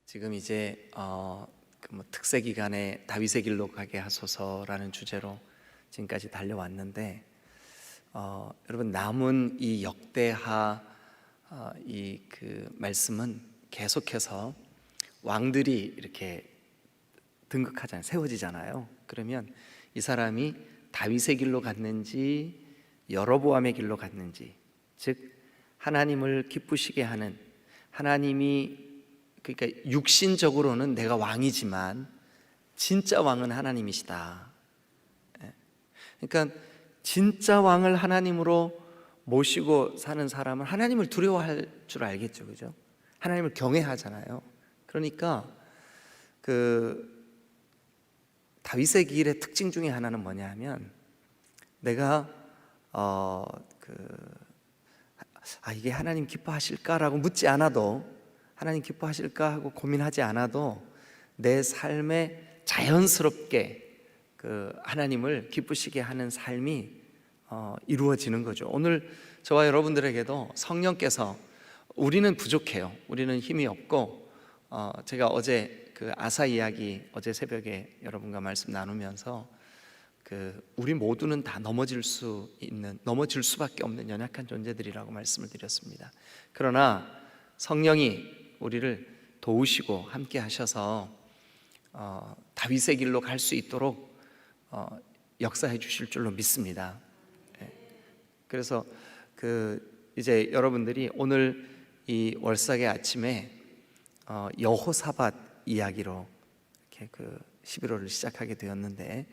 지금 이제 특세 기간에 다윗의 길로 가게 하소서라는 주제로 지금까지 달려왔는데, 여러분 남은 이 역대하 말씀은 계속해서 왕들이 이렇게 등극하잖아요. 세워지잖아요. 그러면 이 사람이 다윗의 길로 갔는지 여로보암의 길로 갔는지, 즉 하나님을 기쁘시게 하는, 하나님이 그러니까 육신적으로는 내가 왕이지만 진짜 왕은 하나님이시다. 그러니까 진짜 왕을 하나님으로 모시고 사는 사람은 하나님을 두려워할 줄 알겠죠, 그죠? 하나님을 경외하잖아요. 그러니까 다윗의 길의 특징 중에 하나는 뭐냐 하면, 내가 이게 하나님 기뻐하실까라고 묻지 않아도, 하나님 기뻐하실까 하고 고민하지 않아도 내 삶에 자연스럽게 하나님을 기쁘시게 하는 삶이 이루어지는 거죠. 오늘 저와 여러분들에게도 성령께서, 우리는 부족해요. 우리는 힘이 없고, 제가 어제 아사 이야기 어제 새벽에 여러분과 말씀 나누면서 우리 모두는 다 넘어질 수밖에 없는 연약한 존재들이라고 말씀을 드렸습니다. 그러나 성령이 우리를 도우시고 함께 하셔서 다윗의 길로 갈 수 있도록 역사해 주실 줄로 믿습니다. 그래서 이제 여러분들이 오늘 이 월삭의 아침에 여호사밧 이야기로 이렇게 11월을 시작하게 되었는데,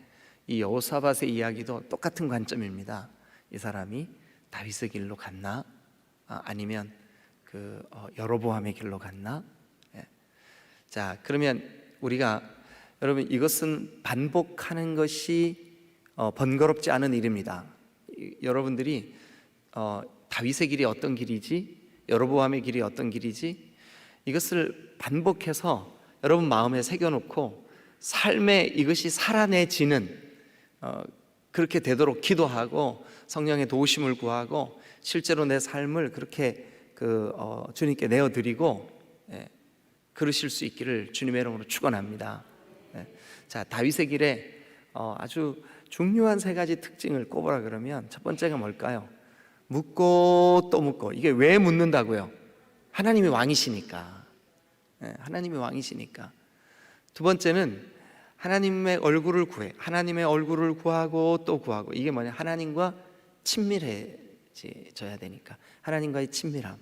이 여호사밧의 이야기도 똑같은 관점입니다. 이 사람이 다윗의 길로 갔나, 아니면 여로보암의 길로 갔나? 자, 그러면 우리가, 여러분, 이것은 반복하는 것이 번거롭지 않은 일입니다. 여러분들이 다윗의 길이 어떤 길이지, 여로보암의 길이 어떤 길이지, 이것을 반복해서 여러분 마음에 새겨놓고 삶에 이것이 살아내지는, 그렇게 되도록 기도하고 성령의 도우심을 구하고 실제로 내 삶을 그렇게 주님께 내어드리고 그러실 수 있기를 주님의 이름으로 축원합니다. 자, 다윗의 길에 아주 중요한 세 가지 특징을 꼽으라 그러면, 첫 번째가 뭘까요? 묻고 또 묻고. 이게 왜 묻는다고요? 하나님이 왕이시니까. 하나님이 왕이시니까. 두 번째는 하나님의 얼굴을 구해. 하나님의 얼굴을 구하고 또 구하고. 이게 뭐냐? 하나님과 친밀해져야 되니까. 하나님과의 친밀함.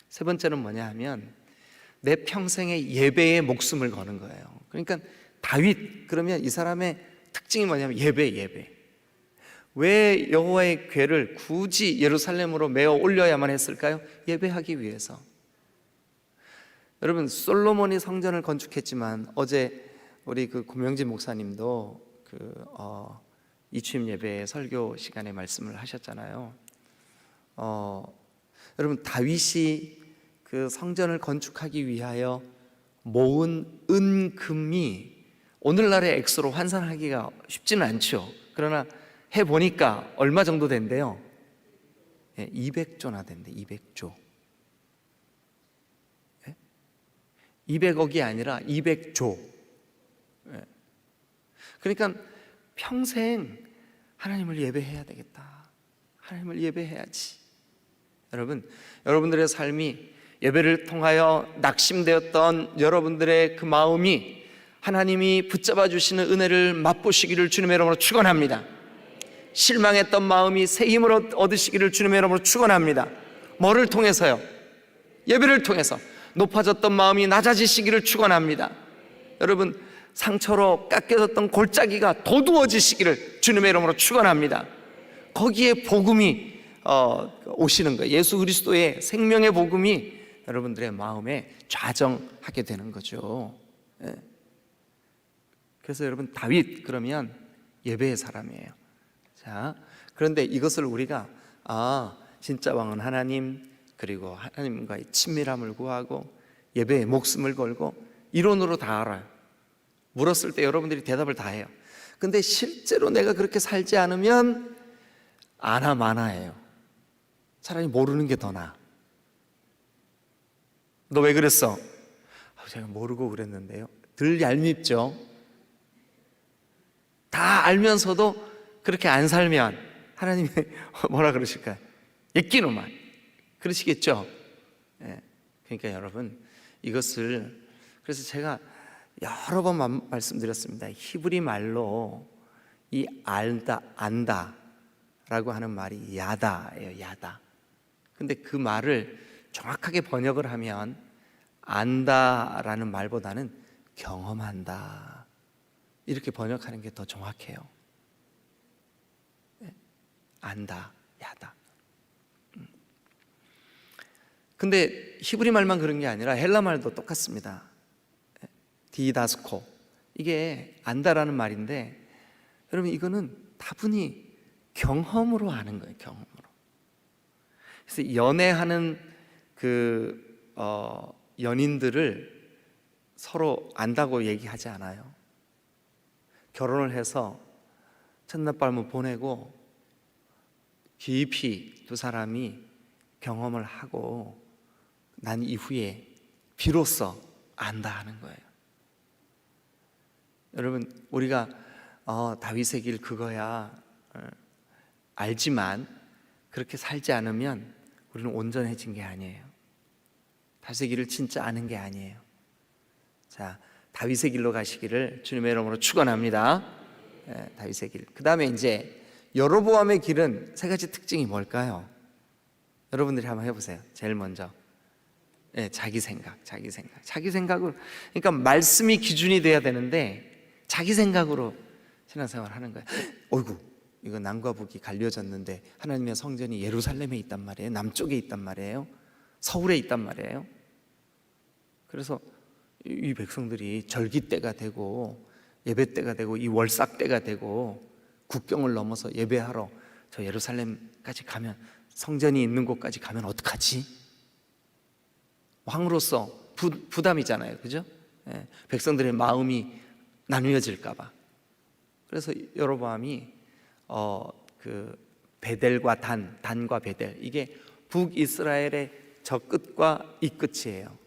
세 번째는 뭐냐 하면, 내 평생의 예배에 목숨을 거는 거예요. 그러니까 다윗, 그러면 이 사람의 특징이 뭐냐면 예배. 왜 여호와의 궤를 굳이 예루살렘으로 메어 올려야만 했을까요? 예배하기 위해서. 여러분, 솔로몬이 성전을 건축했지만, 어제 우리 고명진 목사님도 이취임 예배 설교 시간에 말씀을 하셨잖아요. 여러분, 다윗이 성전을 건축하기 위하여 모은 은금이 오늘날의 액수로 환산하기가 쉽지는 않죠. 그러나 해보니까 얼마 정도 된대요? 200조나 된대. 200조. 200억이 아니라 200조. 그러니까 평생 하나님을 예배해야 되겠다. 하나님을 예배해야지. 여러분들의 삶이 예배를 통하여 낙심되었던 여러분들의 그 마음이 하나님이 붙잡아 주시는 은혜를 맛보시기를 주님의 이름으로 축원합니다. 실망했던 마음이 새 힘을 얻으시기를 주님의 이름으로 축원합니다. 뭐를 통해서요? 예배를 통해서 높아졌던 마음이 낮아지시기를 축원합니다. 여러분, 상처로 깎여졌던 골짜기가 도두어지시기를 주님의 이름으로 축원합니다. 거기에 복음이 오시는 거예요. 예수 그리스도의 생명의 복음이 여러분들의 마음에 좌정하게 되는 거죠. 그래서 여러분, 다윗 그러면 예배의 사람이에요. 자, 그런데 이것을 우리가 진짜 왕은 하나님, 그리고 하나님과의 친밀함을 구하고 예배에 목숨을 걸고, 이론으로 다 알아요. 물었을 때 여러분들이 대답을 다 해요. 근데 실제로 내가 그렇게 살지 않으면 아나마나예요. 차라리 모르는 게 더 나아. 너 왜 그랬어? 제가 모르고 그랬는데요. 덜 얄밉죠. 다 알면서도 그렇게 안 살면 하나님이 뭐라 그러실까요? 예끼노만 그러시겠죠. 예. 그러니까 여러분, 이것을, 그래서 제가 여러 번 말씀드렸습니다. 히브리 말로 이 알다, 안다 라고 하는 말이 야다예요. 야다. 근데 그 말을 정확하게 번역을 하면 안다라는 말보다는 경험한다, 이렇게 번역하는 게 더 정확해요. 안다, 야다. 근데 히브리 말만 그런 게 아니라 헬라 말도 똑같습니다. 디다스코, 이게 안다라는 말인데, 여러분 이거는 다분히 경험으로 아는 거예요. 경험으로. 그래서 연애하는 연인들을 서로 안다고 얘기하지 않아요. 결혼을 해서 첫날 밤을 보내고 깊이 두 사람이 경험을 하고 난 이후에 비로소 안다 하는 거예요. 여러분, 우리가 다윗의 길 그거야 알지만 그렇게 살지 않으면 우리는 온전해진 게 아니에요. 다윗의 길을 진짜 아는 게 아니에요. 자, 다윗의 길로 가시기를 주님의 이름으로 축원합니다. 다윗의 길. 그 다음에 이제 여로보암의 길은 세 가지 특징이 뭘까요? 여러분들이 한번 해보세요. 제일 먼저 자기 생각으로, 그러니까 말씀이 기준이 돼야 되는데 자기 생각으로 신앙생활 하는 거예요. 어이구, 이거 남과 북이 갈려졌는데 하나님의 성전이 예루살렘에 있단 말이에요. 남쪽에 있단 말이에요. 서울에 있단 말이에요. 그래서 이 백성들이 절기 때가 되고 예배 때가 되고 이 월삭 때가 되고 국경을 넘어서 예배하러 저 예루살렘까지 가면, 성전이 있는 곳까지 가면 어떡하지? 왕으로서 부담이잖아요. 그죠? 백성들의 마음이 나누어질까 봐. 그래서 여로보암이 베델과 단과 베델, 이게 북이스라엘의 저 끝과 이 끝이에요.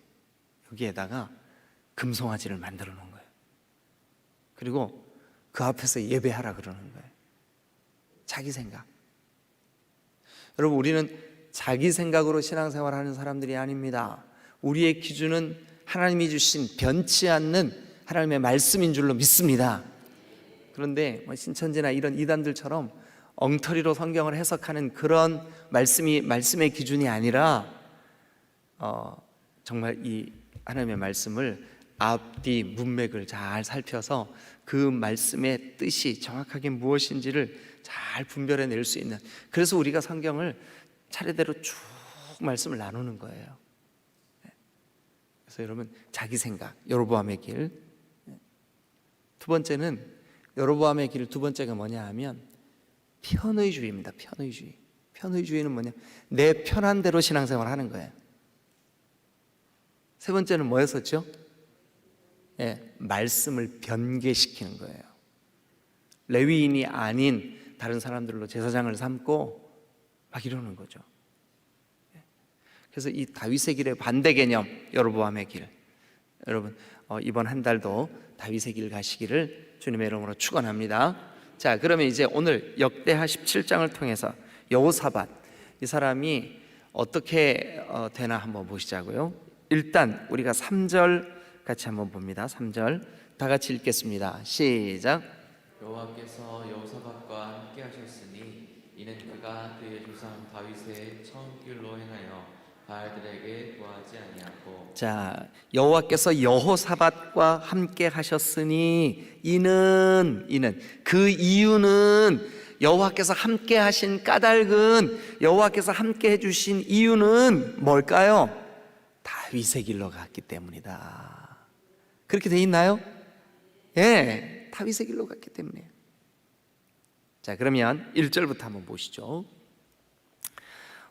여기에다가 금송아지를 만들어 놓은 거예요. 그리고 그 앞에서 예배하라 그러는 거예요. 자기 생각. 여러분, 우리는 자기 생각으로 신앙생활 하는 사람들이 아닙니다. 우리의 기준은 하나님이 주신 변치 않는 하나님의 말씀인 줄로 믿습니다. 그런데 신천지나 이런 이단들처럼 엉터리로 성경을 해석하는 그런 말씀의 기준이 아니라 정말 이 하나님의 말씀을 앞뒤 문맥을 잘 살펴서 그 말씀의 뜻이 정확하게 무엇인지를 잘 분별해낼 수 있는, 그래서 우리가 성경을 차례대로 쭉 말씀을 나누는 거예요. 그래서 여러분, 자기 생각, 여로보암의 길. 두 번째는, 여로보암의 길 두 번째가 뭐냐 하면 편의주의입니다. 편의주의. 편의주의는 뭐냐? 내 편한 대로 신앙생활 하는 거예요. 세 번째는 뭐였었죠? 말씀을 변개시키는 거예요. 레위인이 아닌 다른 사람들로 제사장을 삼고 막 이러는 거죠. 그래서 이 다윗의 길의 반대 개념, 여로보암의 길. 여러분, 이번 한 달도 다윗의 길 가시기를 주님의 이름으로 축원합니다. 자, 그러면 이제 오늘 역대하 17장을 통해서 여호사밧, 이 사람이 어떻게 되나 한번 보시자고요. 일단 우리가 3절 같이 한번 봅니다. 3절 다 같이 읽겠습니다. 시작. 여호와께서 여호사밧과 함께 하셨으니 이는 그가 그의 조상 다윗의 처음 길로 행하여 바알들에게 구하지 아니하고. 자, 여호와께서 여호사밧과 함께 하셨으니 이는 그 이유는, 여호와께서 함께 하신 까닭은, 여호와께서 함께 해주신 이유는 뭘까요? 다윗의 길로 갔기 때문이다. 그렇게 돼 있나요? 다윗의 길로 갔기 때문이에요. 자, 그러면 1절부터 한번 보시죠.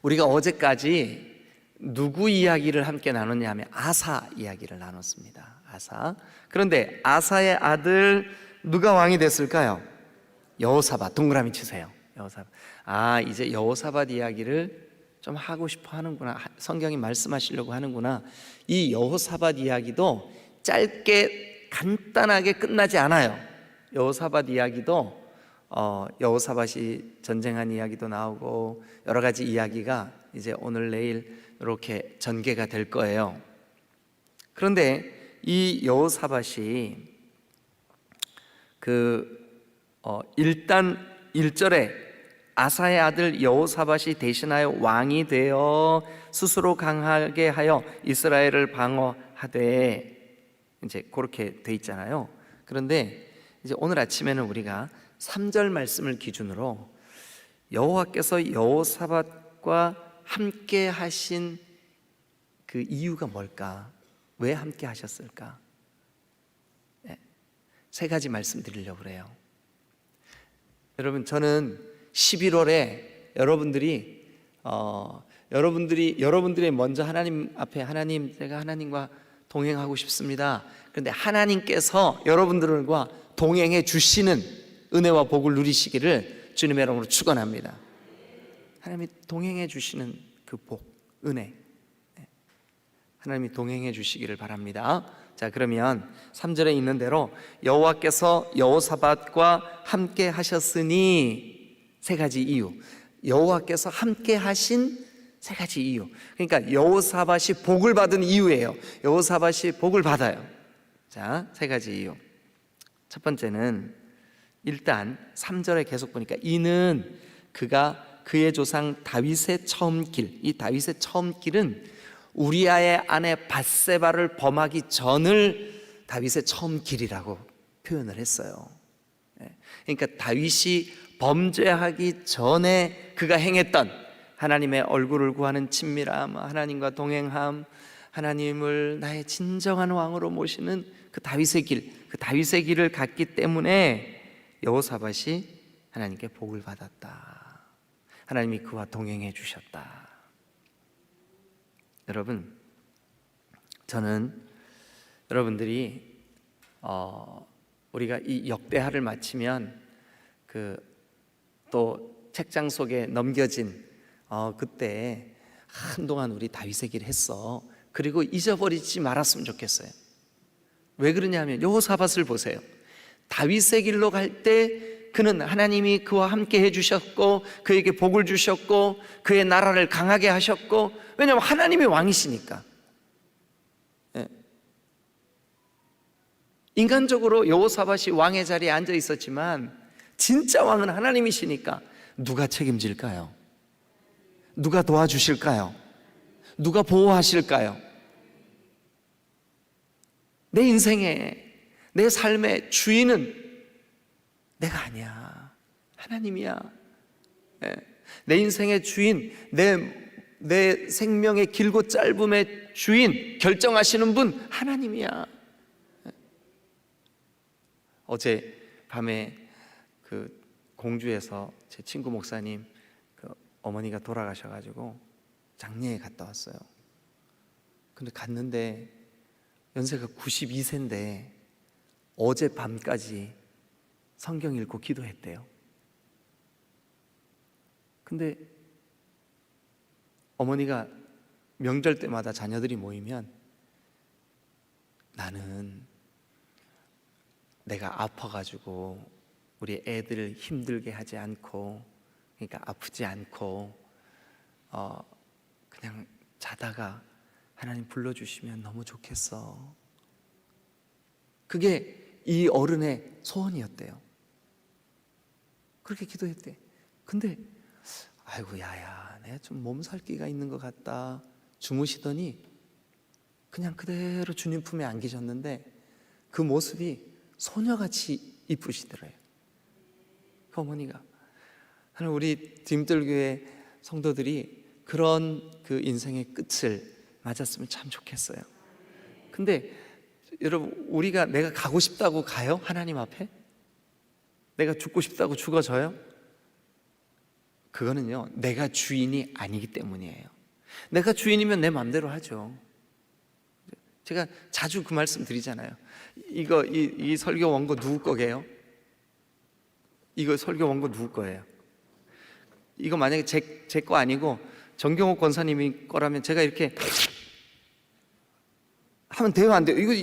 우리가 어제까지 누구 이야기를 함께 나눴냐 하면 아사 이야기를 나눴습니다. 아사. 그런데 아사의 아들 누가 왕이 됐을까요? 여호사밧. 동그라미 치세요. 여호사밧. 이제 여호사밧 이야기를 좀 하고 싶어 하는구나. 성경이 말씀하시려고 하는구나. 이 여호사밧 이야기도 짧게 간단하게 끝나지 않아요. 여호사밧 이야기도 여호사밧이 전쟁한 이야기도 나오고 여러 가지 이야기가 이제 오늘 내일 이렇게 전개가 될 거예요. 그런데 이 여호사밧이 일단 1절에 아사의 아들 여호사밧이 대신하여 왕이 되어 스스로 강하게 하여 이스라엘을 방어하되, 이제 그렇게 돼 있잖아요. 그런데 이제 오늘 아침에는 우리가 3절 말씀을 기준으로 여호와께서 여호사밧과 함께 하신 그 이유가 뭘까? 왜 함께 하셨을까? 세 가지 말씀드리려고 그래요. 여러분, 저는 11월에 여러분들이 먼저 하나님 앞에, 하나님, 제가 하나님과 동행하고 싶습니다. 그런데 하나님께서 여러분들과 동행해 주시는 은혜와 복을 누리시기를 주님의 이름으로 축원합니다. 하나님이 동행해 주시는 그 복, 은혜, 하나님이 동행해 주시기를 바랍니다. 자, 그러면 3절에 있는 대로 여호와께서 여호사밧과 함께 하셨으니, 세 가지 이유, 여호와께서 함께 하신 세 가지 이유. 그러니까 여호사밧이 복을 받은 이유예요. 여호사밧이 복을 받아요. 자, 세 가지 이유. 첫 번째는 일단 3절에 계속 보니까 이는 그가 그의 조상 다윗의 처음 길, 이 다윗의 처음 길은 우리아의 아내 밧세바를 범하기 전을 다윗의 처음 길이라고 표현을 했어요. 그러니까 다윗이 범죄하기 전에 그가 행했던 하나님의 얼굴을 구하는 친밀함, 하나님과 동행함, 하나님을 나의 진정한 왕으로 모시는 그 다윗의 길, 그 다윗의 길을 갔기 때문에 여호사밧이 하나님께 복을 받았다. 하나님이 그와 동행해 주셨다. 여러분, 저는 여러분들이 우리가 이 역대하를 마치면 또 책장 속에 넘겨진 그때 한동안 우리 다윗의 길 했어. 그리고 잊어버리지 말았으면 좋겠어요. 왜 그러냐면 여호사밧을 보세요. 다윗의 길로 갈 때 그는 하나님이 그와 함께 해주셨고 그에게 복을 주셨고 그의 나라를 강하게 하셨고, 왜냐하면 하나님이 왕이시니까. 인간적으로 여호사밧이 왕의 자리에 앉아 있었지만 진짜 왕은 하나님이시니까 누가 책임질까요? 누가 도와주실까요? 누가 보호하실까요? 내 인생의, 내 삶의 주인은 내가 아니야, 하나님이야. 내 인생의 주인, 내 생명의 길고 짧음의 주인, 결정하시는 분 하나님이야. 어제 밤에 공주에서 제 친구 목사님 어머니가 돌아가셔가지고 장례에 갔다 왔어요. 근데 갔는데 연세가 92세인데 어제 밤까지 성경 읽고 기도했대요. 근데 어머니가 명절 때마다 자녀들이 모이면 나는 내가 아파가지고 우리 애들 힘들게 하지 않고, 그러니까 아프지 않고 그냥 자다가 하나님 불러주시면 너무 좋겠어. 그게 이 어른의 소원이었대요. 그렇게 기도했대. 근데 아이고 야야, 내가 좀 몸살기가 있는 것 같다 주무시더니 그냥 그대로 주님 품에 안기셨는데 그 모습이 소녀같이 이쁘시더래요. 그 어머니가. 우리 디딤돌교회 성도들이 그런 그 인생의 끝을 맞았으면 참 좋겠어요. 근데 여러분, 우리가 내가 가고 싶다고 가요? 하나님 앞에? 내가 죽고 싶다고 죽어져요? 그거는요, 내가 주인이 아니기 때문이에요. 내가 주인이면 내 마음대로 하죠. 제가 자주 그 말씀 드리잖아요. 이 설교 원고 누구 거게요? 이거 설교 원고 누구 거예요? 이거 만약에 제 거 아니고 정경옥 권사님이 거라면 제가 이렇게 하면 돼요, 안 돼요? 이거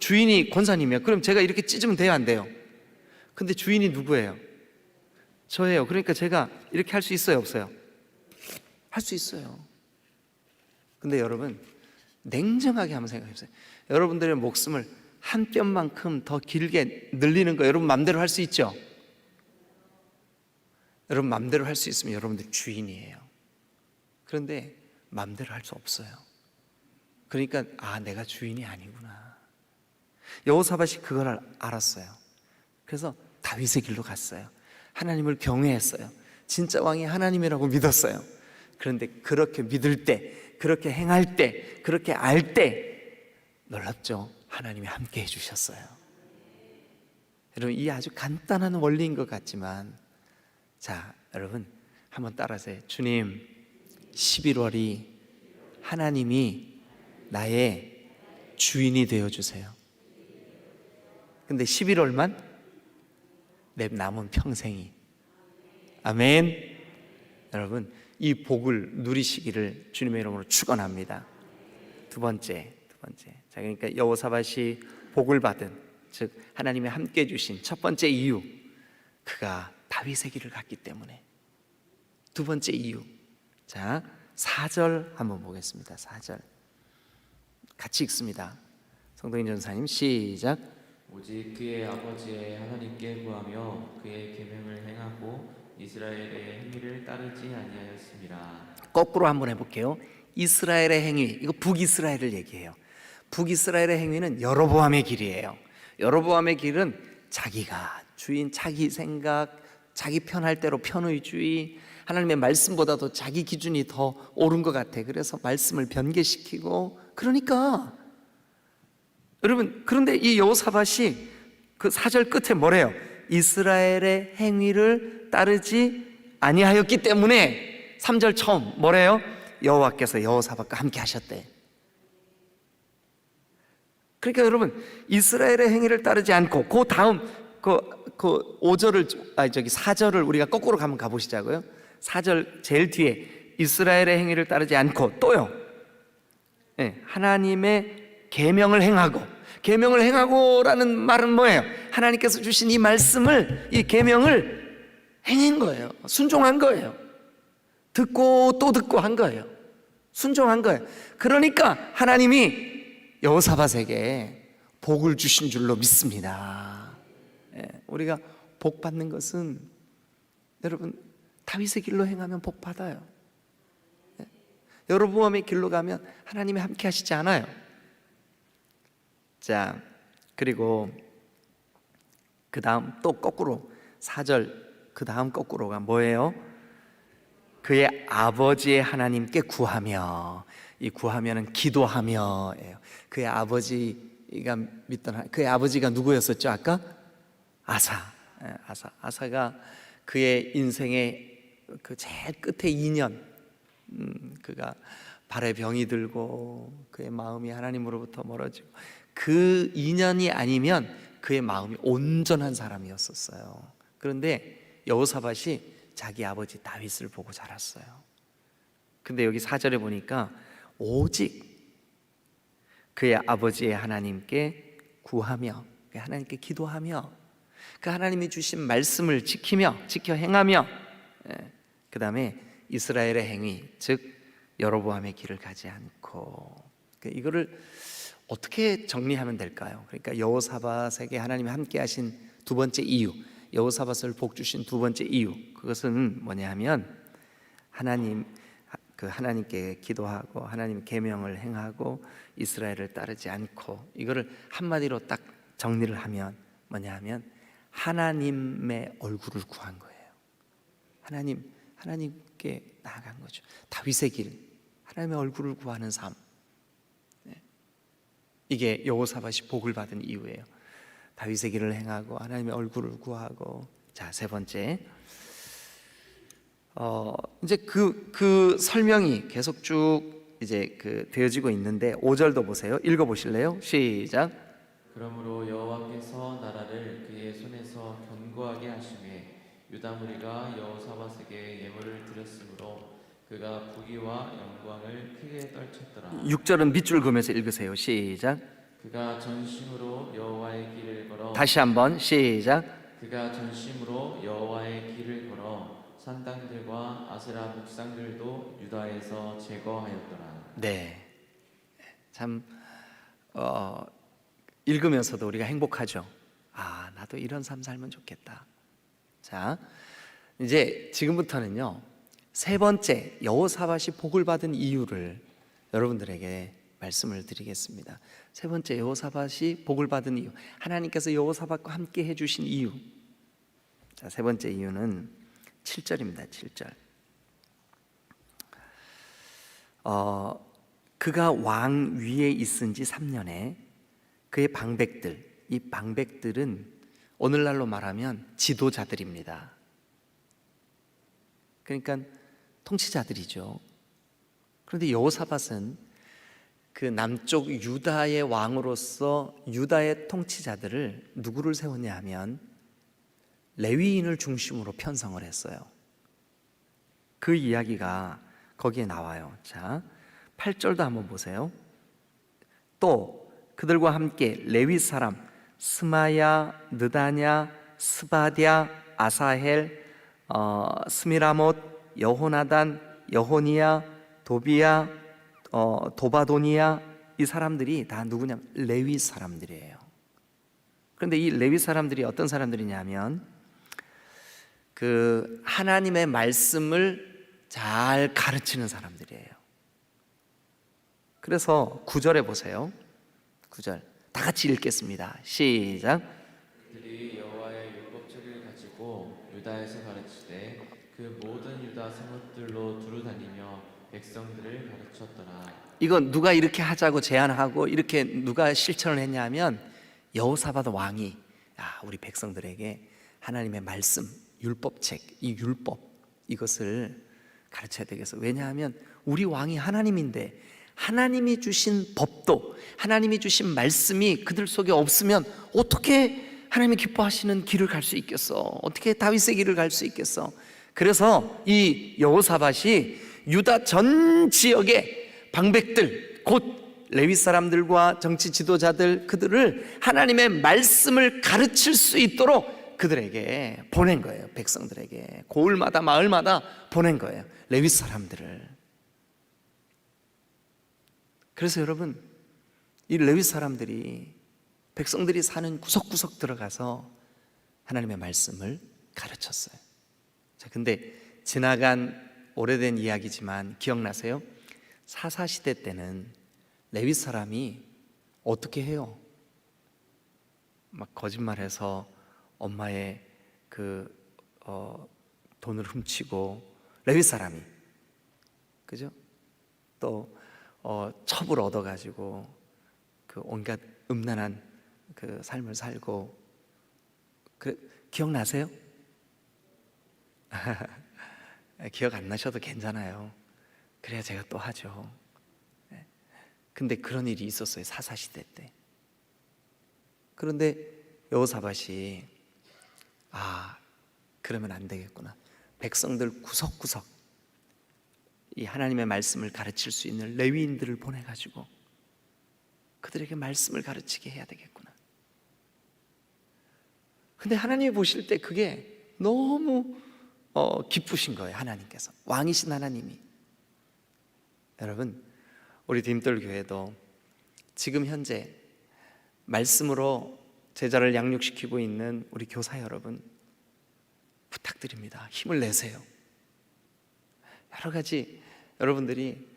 주인이 권사님이에요. 그럼 제가 이렇게 찢으면 돼요, 안 돼요? 근데 주인이 누구예요? 저예요. 그러니까 제가 이렇게 할 수 있어요, 없어요? 할 수 있어요. 근데 여러분, 냉정하게 한번 생각해 보세요. 여러분들의 목숨을 한 뼘만큼 더 길게 늘리는 거 여러분 마음대로 할 수 있죠? 여러분 마음대로 할 수 있으면 여러분들 주인이에요. 그런데 마음대로 할 수 없어요. 그러니까 내가 주인이 아니구나. 여호사밧이 그걸 알았어요. 그래서 다윗의 길로 갔어요. 하나님을 경외했어요. 진짜 왕이 하나님이라고 믿었어요. 그런데 그렇게 믿을 때, 그렇게 행할 때, 그렇게 알 때 놀랍죠? 하나님이 함께 해주셨어요. 여러분, 이 아주 간단한 원리인 것 같지만, 자, 여러분 한번 따라하세요. 주님, 11월이 하나님이 나의 주인이 되어주세요. 근데 11월만? 내 남은 평생이. 아멘. 여러분, 이 복을 누리시기를 주님의 이름으로 축원합니다. 두 번째. 자, 그러니까 여호사밧이 복을 받은, 즉 하나님이 함께 해주신 첫 번째 이유, 그가 다윗의 길을 갔기 때문에. 두 번째 이유, 자 4절 한번 보겠습니다. 4절 같이 읽습니다. 성도인 전사님 시작. 오직 그의 아버지의 하나님께 구하며 그의 계명을 행하고 이스라엘의 행위를 따르지 아니하였습니다. 거꾸로 한번 해볼게요. 이스라엘의 행위, 이거 북이스라엘을 얘기해요. 북이스라엘의 행위는 여로보암의 길이에요. 여로보암의 길은 자기가 주인, 자기 생각, 자기 편할 대로 편의주의, 하나님의 말씀보다도 자기 기준이 더 옳은 것 같아. 그래서 말씀을 변개시키고. 그러니까 여러분, 그런데 이 여호사밧이 그 4절 끝에 뭐래요? 이스라엘의 행위를 따르지 아니하였기 때문에 3절 처음 뭐래요? 여호와께서 여호사밧과 함께 하셨대. 그러니까 여러분, 이스라엘의 행위를 따르지 않고 그 다음 그 4절을 우리가 거꾸로 한번 가보시자고요. 4절 제일 뒤에 이스라엘의 행위를 따르지 않고 또요, 하나님의 계명을 행하고라는 말은 뭐예요? 하나님께서 주신 이 말씀을, 이 계명을 행한 거예요. 순종한 거예요. 듣고 또 듣고 한 거예요. 순종한 거예요. 그러니까 하나님이 여호사밧에게 복을 주신 줄로 믿습니다. 우리가 복 받는 것은 여러분 다윗의 길로 행하면 복 받아요. 여로보암의 길로 가면 하나님이 함께 하시지 않아요. 자, 그리고 그 다음 또 거꾸로 4절 그 다음 거꾸로가 뭐예요? 그의 아버지의 하나님께 구하며. 이 구하면은 기도하며예요. 그의 아버지가 믿던, 그의 아버지가 누구였었죠? 아까 아사가 그의 인생의 그 제일 끝에 2년, 그가 발에 병이 들고 그의 마음이 하나님으로부터 멀어지고, 그 2년이 아니면 그의 마음이 온전한 사람이었었어요. 그런데 여호사밧이 자기 아버지 다윗을 보고 자랐어요. 근데 여기 4절에 보니까 오직 그의 아버지의 하나님께 구하며, 하나님께 기도하며, 그 하나님이 주신 말씀을 지켜 행하며, 그 다음에 이스라엘의 행위, 즉 여로보암의 길을 가지 않고. 이거를 어떻게 정리하면 될까요? 그러니까 여호사밧에게 하나님이 함께 하신 두 번째 이유, 여호사밧을 복 주신 두 번째 이유, 그것은 뭐냐 하면 하나님께 기도하고 하나님 계명을 행하고 이스라엘을 따르지 않고. 이거를 한마디로 딱 정리를 하면 뭐냐 하면 하나님의 얼굴을 구한 거예요. 하나님께 나아간 거죠. 다윗의 길, 하나님의 얼굴을 구하는 삶. 이게 여호사밧이 복을 받은 이유예요. 다윗의 길을 행하고 하나님의 얼굴을 구하고. 자, 세 번째, 이제 그 설명이 계속 쭉 이제 되어지고 있는데 5절도 보세요. 읽어보실래요? 시작. 그러므로 여호와께서 나라를 그의 손에서 견고하게 하심에 유다 무리가 여호사밧에게 예물을 드렸으므로 그가 부귀와 영광을 크게 떨쳤더라. 6절은 밑줄 그으면서 읽으세요. 시작. 그가 전심으로 여호와의 길을 걸어 다시 한번 시작. 그가 전심으로 여호와의 길을 걸어 산당들과 아세라 목상들도 유다에서 제거하였더라. 네, 참 읽으면서도 우리가 행복하죠. 아, 나도 이런 삶 살면 좋겠다. 자, 이제 지금부터는요, 세 번째 여호사밧이 복을 받은 이유를 여러분들에게 말씀을 드리겠습니다. 세 번째 여호사밧이 복을 받은 이유, 하나님께서 여호사밧과 함께 해주신 이유. 자, 세 번째 이유는 7절입니다. 7절. 그가 왕 위에 있은 지 3년에 그의 방백들, 이 방백들은 오늘날로 말하면 지도자들입니다. 그러니까 통치자들이죠. 그런데 여호사밧은 그 남쪽 유다의 왕으로서 유다의 통치자들을 누구를 세웠냐 하면 레위인을 중심으로 편성을 했어요. 그 이야기가 거기에 나와요. 자, 8절도 한번 보세요. 또 그들과 함께 레위 사람 스마야, 느다냐, 스바랴, 아사헬, 스미라못, 여호나단, 여호니야, 도비야, 도바도니야, 이 사람들이 다 누구냐면 레위 사람들이에요. 그런데 이 레위 사람들이 어떤 사람들이냐면 그 하나님의 말씀을 잘 가르치는 사람들이에요. 그래서 9절에 보세요. 9절 다 같이 읽겠습니다. 시작. 그들이 여호와의 율법책을 가지고 유다에서 가르치되 그 모든 유다 성읍들로 두루 다니며 백성들을 가르쳤더라. 이건 누가 이렇게 하자고 제안하고 이렇게 누가 실천을 했냐면 여호사밧 왕이 우리 백성들에게 하나님의 말씀, 율법책, 이 율법 이것을 가르쳐야 되겠어. 왜냐하면 우리 왕이 하나님인데 하나님이 주신 법도, 하나님이 주신 말씀이 그들 속에 없으면 어떻게 하나님이 기뻐하시는 길을 갈 수 있겠어? 어떻게 다윗의 길을 갈 수 있겠어? 그래서 이 여호사밧이 유다 전 지역의 방백들, 곧 레위 사람들과 정치 지도자들, 그들을 하나님의 말씀을 가르칠 수 있도록 그들에게 보낸 거예요. 백성들에게 고을마다 마을마다 보낸 거예요. 레위 사람들을. 그래서 여러분, 이 레위 사람들이 백성들이 사는 구석구석 들어가서 하나님의 말씀을 가르쳤어요. 자, 근데 지나간 오래된 이야기지만 기억나세요? 사사시대 때는 레위 사람이 어떻게 해요? 막 거짓말해서 엄마의 돈을 훔치고, 레위 사람이, 그죠? 또 첩을 얻어가지고 그 온갖 음란한 그 삶을 살고. 기억나세요? 기억 안 나셔도 괜찮아요. 그래야 제가 또 하죠. 근데 그런 일이 있었어요, 사사시대 때. 그런데 여호사밧이 그러면 안 되겠구나. 백성들 구석구석 이 하나님의 말씀을 가르칠 수 있는 레위인들을 보내가지고 그들에게 말씀을 가르치게 해야 되겠구나. 근데 하나님이 보실 때 그게 너무 기쁘신 거예요. 하나님께서, 왕이신 하나님이. 여러분, 우리 디딤돌 교회도 지금 현재 말씀으로 제자를 양육시키고 있는 우리 교사 여러분, 부탁드립니다. 힘을 내세요. 여러 가지 여러분들이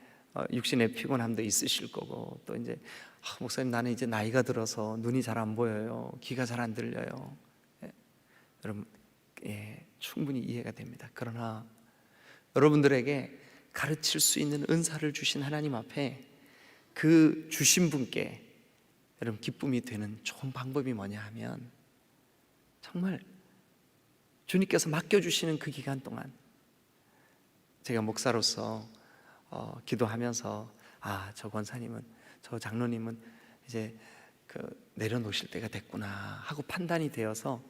육신의 피곤함도 있으실 거고, 또 이제 목사님, 나는 이제 나이가 들어서 눈이 잘 안 보여요, 귀가 잘 안 들려요. 여러분, 충분히 이해가 됩니다. 그러나 여러분들에게 가르칠 수 있는 은사를 주신 하나님 앞에 그 주신 분께 여러분 기쁨이 되는 좋은 방법이 뭐냐 하면, 정말 주님께서 맡겨주시는 그 기간 동안 제가 목사로서 기도하면서 저 권사님은, 저 장로님은 이제 내려놓으실 때가 됐구나 하고 판단이 되어서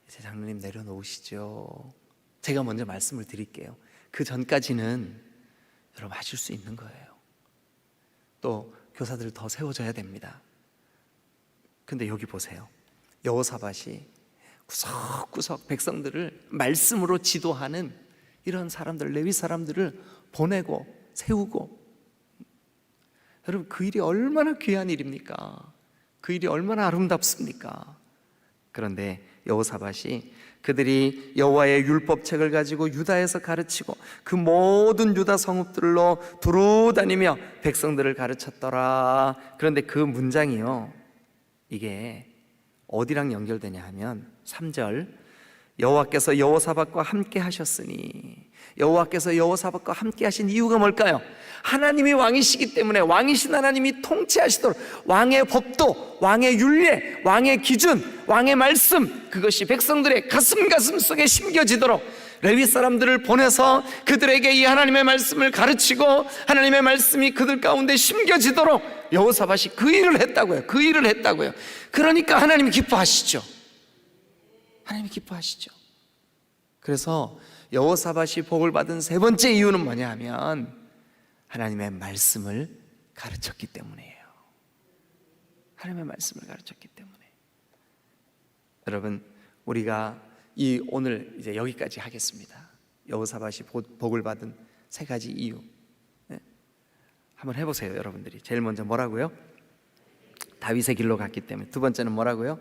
이제 장로님 내려놓으시죠. 제가 먼저 말씀을 드릴게요. 그 전까지는 여러분 하실 수 있는 거예요. 또 교사들 더 세워져야 됩니다. 근데 여기 보세요. 여호사밧이 구석구석 백성들을 말씀으로 지도하는 이런 사람들, 레위 사람들을 보내고 세우고, 여러분 그 일이 얼마나 귀한 일입니까? 그 일이 얼마나 아름답습니까? 그런데 여호사밧이 그들이 여호와의 율법책을 가지고 유다에서 가르치고 그 모든 유다 성읍들로 두루 다니며 백성들을 가르쳤더라. 그런데 그 문장이요, 이게 어디랑 연결되냐 하면 3절, 여호와께서 여호사밧과 함께 하셨으니, 여호와께서 여호사밧과 함께 하신 이유가 뭘까요? 하나님이 왕이시기 때문에, 왕이신 하나님이 통치하시도록 왕의 법도, 왕의 율례, 왕의 기준, 왕의 말씀, 그것이 백성들의 가슴 속에 심겨지도록 레위 사람들을 보내서 그들에게 이 하나님의 말씀을 가르치고 하나님의 말씀이 그들 가운데 심겨지도록 여호사밧이 그 일을 했다고요. 그 일을 했다고요. 그러니까 하나님이 기뻐하시죠. 하나님이 기뻐하시죠. 그래서 여호사밧이 복을 받은 세 번째 이유는 뭐냐 하면 하나님의 말씀을 가르쳤기 때문이에요. 하나님의 말씀을 가르쳤기 때문에. 여러분, 우리가 오늘 이제 여기까지 하겠습니다. 여호사밧이 복을 받은 세 가지 이유, 네? 한번 해보세요. 여러분들이 제일 먼저 뭐라고요? 다윗의 길로 갔기 때문에. 두 번째는 뭐라고요?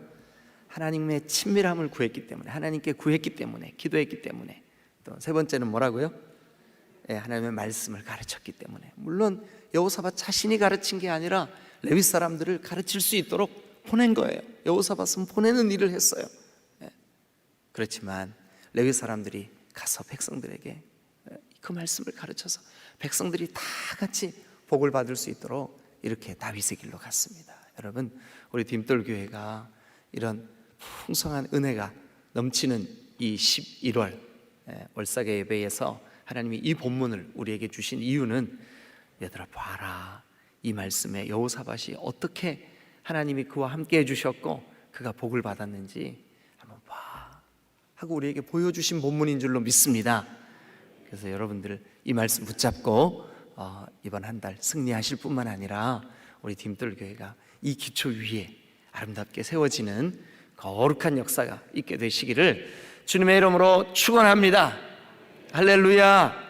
하나님의 친밀함을 구했기 때문에, 하나님께 구했기 때문에, 기도했기 때문에. 또 세 번째는 뭐라고요? 하나님의 말씀을 가르쳤기 때문에. 물론 여호사밧 자신이 가르친 게 아니라 레위 사람들을 가르칠 수 있도록 보낸 거예요. 여호사밧은 보내는 일을 했어요. 그렇지만 레위 사람들이 가서 백성들에게 그 말씀을 가르쳐서 백성들이 다 같이 복을 받을 수 있도록 이렇게 다윗의 길로 갔습니다. 여러분, 우리 딤돌교회가 이런 풍성한 은혜가 넘치는 이 11월 월삭의 예배에서 하나님이 이 본문을 우리에게 주신 이유는, 얘들아 봐라, 이 말씀에 여호사밧이 어떻게 하나님이 그와 함께 해주셨고 그가 복을 받았는지 한번 봐 하고 우리에게 보여주신 본문인 줄로 믿습니다. 그래서 여러분들 이 말씀 붙잡고 이번 한 달 승리하실 뿐만 아니라 우리 딤돌교회가 이 기초 위에 아름답게 세워지는 거룩한 역사가 있게 되시기를 주님의 이름으로 축원합니다. 할렐루야.